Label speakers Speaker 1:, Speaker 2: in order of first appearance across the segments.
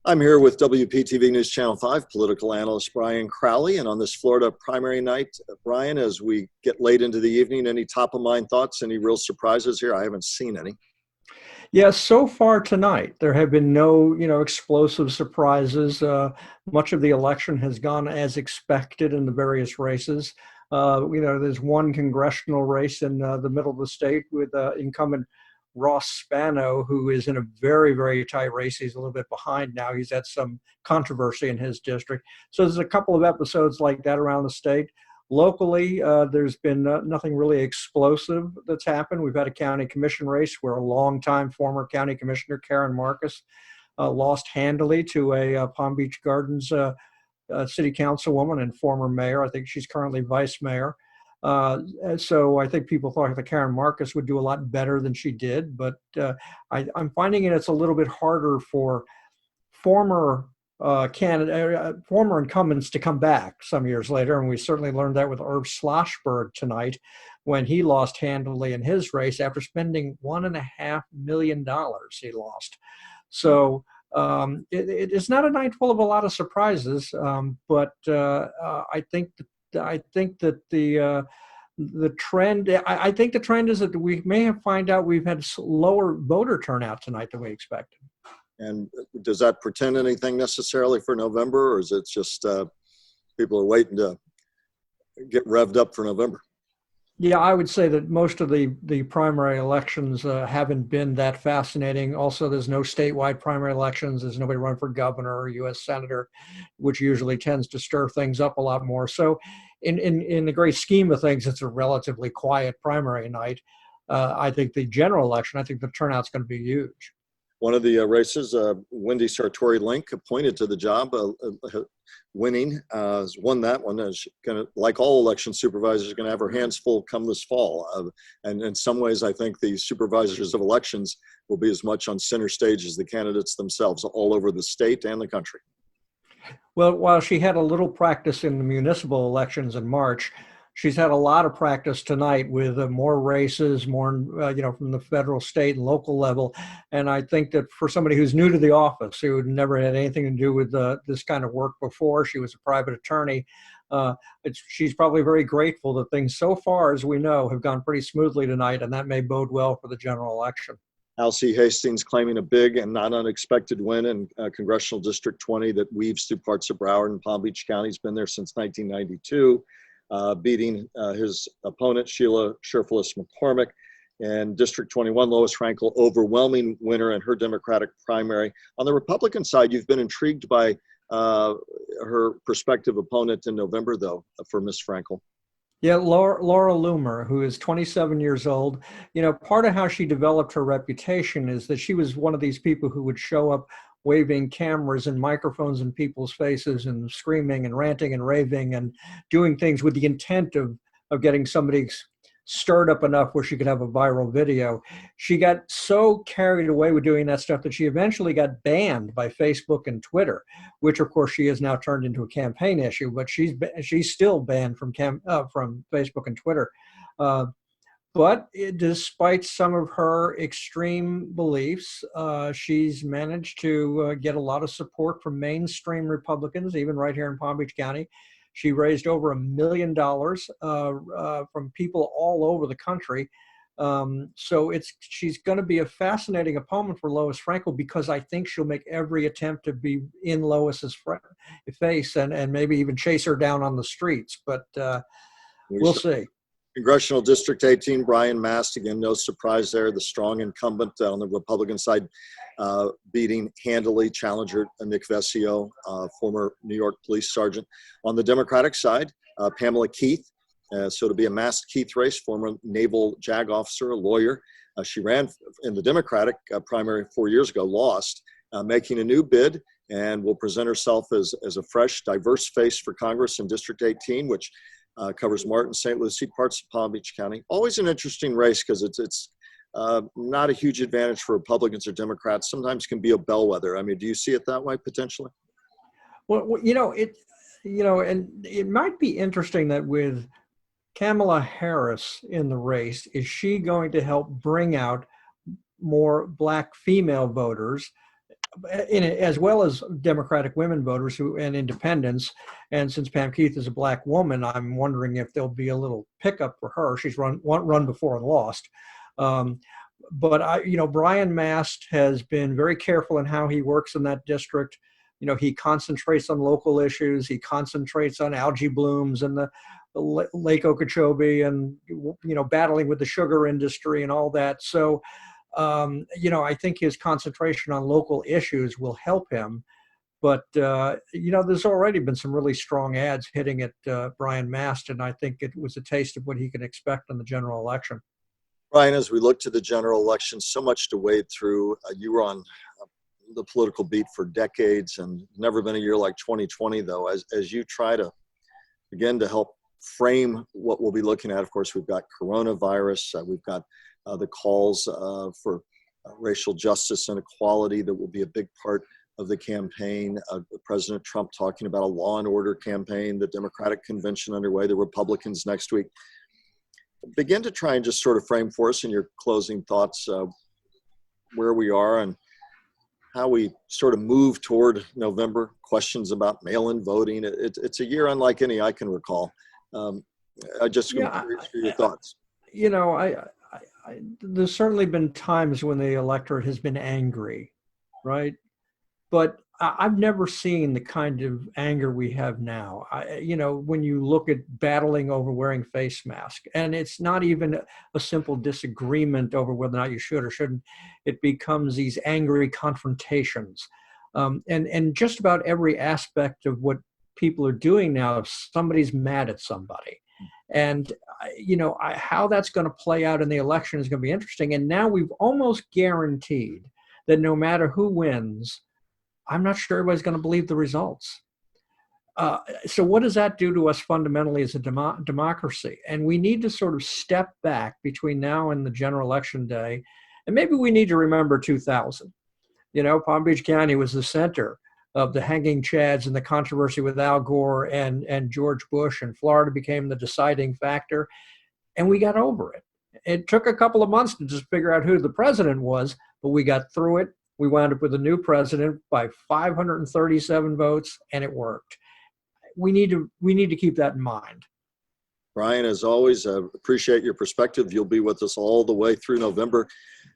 Speaker 1: I'm here with WPTV News Channel 5 political analyst Brian Crowley, and on this Florida primary night, Brian, as we get late into the evening, any top of mind thoughts, any real surprises here? I haven't seen any.
Speaker 2: Yes, so far tonight, there have been no, explosive surprises. Much of the election has gone as expected in the various races. There's one congressional race in the middle of the state with incumbent Ross Spano, who is in a very, very tight race. He's a little bit behind now. He's had some controversy in his district. So there's a couple of episodes like that around the state. Locally, there's been nothing really explosive that's happened. We've had a county commission race where a longtime former county commissioner, Karen Marcus, lost handily to a Palm Beach Gardens city councilwoman and former mayor. I think she's currently vice mayor. So I think people thought that Karen Marcus would do a lot better than she did, but I'm finding it's a little bit harder for former incumbents to come back some years later, and we certainly learned that with Herb Schlossberg tonight when he lost handily in his race after spending $1.5 million he lost. So it's not a night full of a lot of surprises, but I think that the trend is that we may find out we've had lower voter turnout tonight than we expected.
Speaker 1: And does that portend anything necessarily for November, or is it just people are waiting to get revved up for November?
Speaker 2: Yeah, I would say that most of the primary elections haven't been that fascinating. Also, there's no statewide primary elections. There's nobody running for governor or U.S. senator, which usually tends to stir things up a lot more. So in the great scheme of things, it's a relatively quiet primary night. I think the general election, I think the turnout's going to be huge.
Speaker 1: One of the races, Wendy Sartori-Link, appointed to the job, winning, won that one. She's gonna, like all election supervisors, going to have her hands full come this fall. And in some ways, I think the supervisors of elections will be as much on center stage as the candidates themselves, all over the state and the country.
Speaker 2: Well, while she had a little practice in the municipal elections in March, she's had a lot of practice tonight with more races, more, from the federal, state, and local level. And I think that for somebody who's new to the office, who had never had anything to do with this kind of work before, she was a private attorney, she's probably very grateful that things so far, as we know, have gone pretty smoothly tonight, and that may bode well for the general election.
Speaker 1: Alcee Hastings claiming a big and not unexpected win in Congressional District 20 that weaves through parts of Broward and Palm Beach County. He's been there since 1992. Beating his opponent, Sheila Sherfless McCormick, and District 21, Lois Frankel, overwhelming winner in her Democratic primary. On the Republican side, you've been intrigued by her prospective opponent in November, though, for Ms. Frankel.
Speaker 2: Yeah, Laura Loomer, who is 27 years old. Part of how she developed her reputation is that she was one of these people who would show up waving cameras and microphones in people's faces and screaming and ranting and raving and doing things with the intent of getting somebody stirred up enough where she could have a viral video. She got so carried away with doing that stuff that she eventually got banned by Facebook and Twitter, which of course she has now turned into a campaign issue, but she's still banned from Facebook and Twitter. But despite some of her extreme beliefs, she's managed to get a lot of support from mainstream Republicans, even right here in Palm Beach County. She raised over $1 million from people all over the country. So she's going to be a fascinating opponent for Lois Frankel, because I think she'll make every attempt to be in Lois's face and maybe even chase her down on the streets. But we'll see.
Speaker 1: Congressional District 18, Brian Mast, again, no surprise there, the strong incumbent on the Republican side, beating handily challenger Nick Vescio, former New York police sergeant. On the Democratic side, Pamela Keith, so to be a Mast Keith race, former naval JAG officer, a lawyer. She ran in the Democratic primary 4 years ago, lost, making a new bid, and will present herself as a fresh, diverse face for Congress in District 18, which covers Martin, St. Lucie, parts of Palm Beach County. Always an interesting race because it's not a huge advantage for Republicans or Democrats. Sometimes can be a bellwether. I mean, do you see it that way potentially?
Speaker 2: Well, and it might be interesting that with Kamala Harris in the race, is she going to help bring out more Black female voters? as well as Democratic women voters and independents. And since Pam Keith is a black woman, I'm wondering if there'll be a little pickup for her. She's run before and lost. But Brian Mast has been very careful in how he works in that district. He concentrates on local issues. He concentrates on algae blooms and the Lake Okeechobee and, battling with the sugar industry and all that. So, I think his concentration on local issues will help him. But, there's already been some really strong ads hitting at Brian Mast, and I think it was a taste of what he can expect in the general election.
Speaker 1: Brian, as we look to the general election, so much to wade through. You were on the political beat for decades, and never been a year like 2020, though. As you try to, again, to help frame what we'll be looking at, of course, we've got coronavirus, we've got the calls for racial justice and equality that will be a big part of the campaign. President Trump talking about a law and order campaign, the Democratic convention underway, the Republicans next week. Begin to try and just sort of frame for us in your closing thoughts where we are and how we sort of move toward November. Questions about mail-in voting. It's a year unlike any I can recall. I just curious for your thoughts.
Speaker 2: There's certainly been times when the electorate has been angry, right? But I've never seen the kind of anger we have now. When you look at battling over wearing face masks, and it's not even a simple disagreement over whether or not you should or shouldn't, it becomes these angry confrontations. And just about every aspect of what people are doing now, if somebody's mad at somebody. And, how that's going to play out in the election is going to be interesting. And now we've almost guaranteed that no matter who wins, I'm not sure everybody's going to believe the results. So what does that do to us fundamentally as a democracy? And we need to sort of step back between now and the general election day. And maybe we need to remember 2000. Palm Beach County was the center of the hanging chads and the controversy with Al Gore and George Bush, and Florida became the deciding factor. And we got over it. It took a couple of months to just figure out who the president was, but we got through it. We wound up with a new president by 537 votes, and it worked. We need to keep that in mind.
Speaker 1: Brian, as always, appreciate your perspective. You'll be with us all the way through November.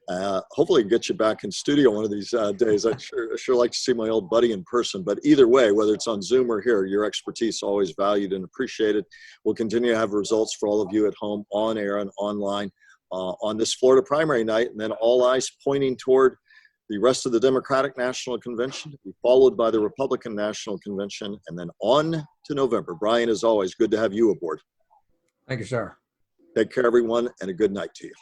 Speaker 1: Hopefully get you back in studio one of these days. I'd sure like to see my old buddy in person. But either way, whether it's on Zoom or here, your expertise is always valued and appreciated. We'll continue to have results for all of you at home, on air and online on this Florida primary night, and then all eyes pointing toward the rest of the Democratic National Convention, to be followed by the Republican National Convention, and then on to November. Brian, as always, good to have you aboard.
Speaker 2: Thank you, sir.
Speaker 1: Take care, everyone, and a good night to you.